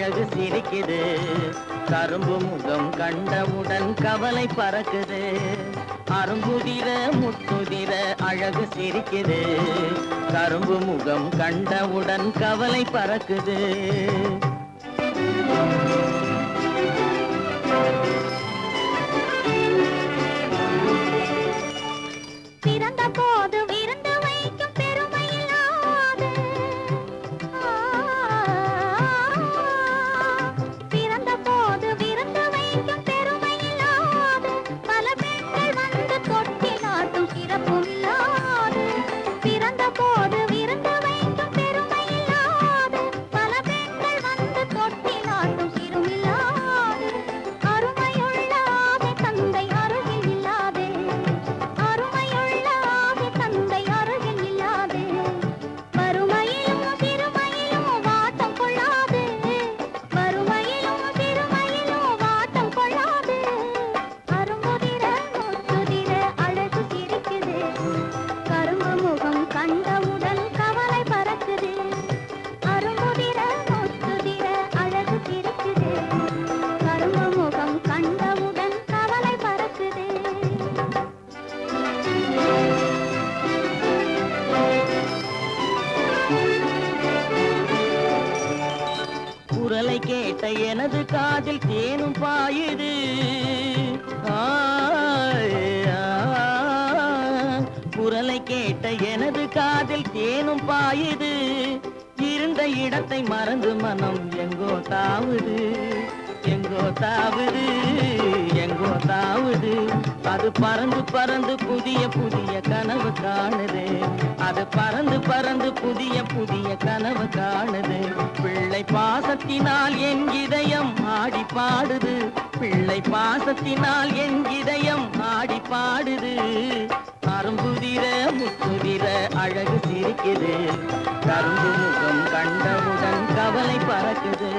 அழகு சிரிக்குது. கரும்பு முகம் கண்டவுடன் கவலை பறக்குது. அரும்புதிர முத்துதிர அழகு சிரிக்குது. கரும்பு முகம் கண்டவுடன் கவலை பறக்குது. குரலை கேட்ட எனது காதில் தேனும் பாயுது. குரலை கேட்ட எனது காதில் தேனும் பாயுது. இருந்த இடத்தை மறந்து மனம் எங்கோ தாவுது, எங்கோ தாவுது, எங்கோ தாவுது. அது பறந்து பறந்து புதிய புதிய கனவு காணுது. அது பறந்து பறந்து புதிய புதிய கனவு காணுது. பிள்ளை பாசத்தினால் என் இதயம் ஆடி பாடுது. பிள்ளை பாசத்தினால் என் இதயம் ஆடி பாடுது. அரும்புதிர முத்துதிர அழகு சிரிக்குது. கரும்பு முகம் கண்டவுடன் கவலை பறக்குது.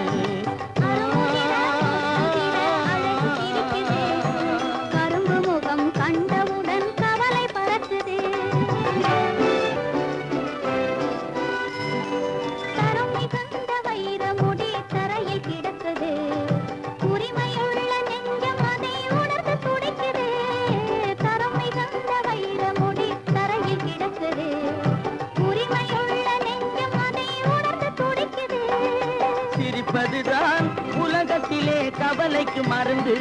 சிரிப்பதுதான் உலகத்திலே கவலைக்கு மருந்து.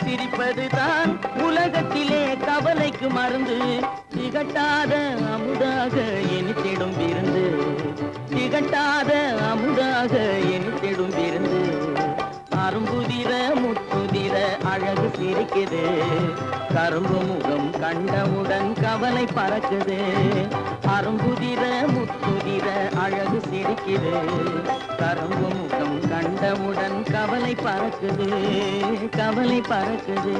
சிரிப்பதுதான் உலகத்திலே கவலைக்கு மருந்து. திகட்டாத அமுதாக இனித்திடும் விருந்து. திகட்டாத அமுதாக இனித்திடும் விருந்து. அரும்புதிர முத்துதிர அழகு சிரிக்குது. கரும்பு முகம் கண்டவுடன் கவலை பறக்குது. அரும்புதிர முத்துதிர அழகு சிரிக்குது. கரும்பு முகம் கண்டவுடன் கவலை பறக்குது, கவலை பறக்குது.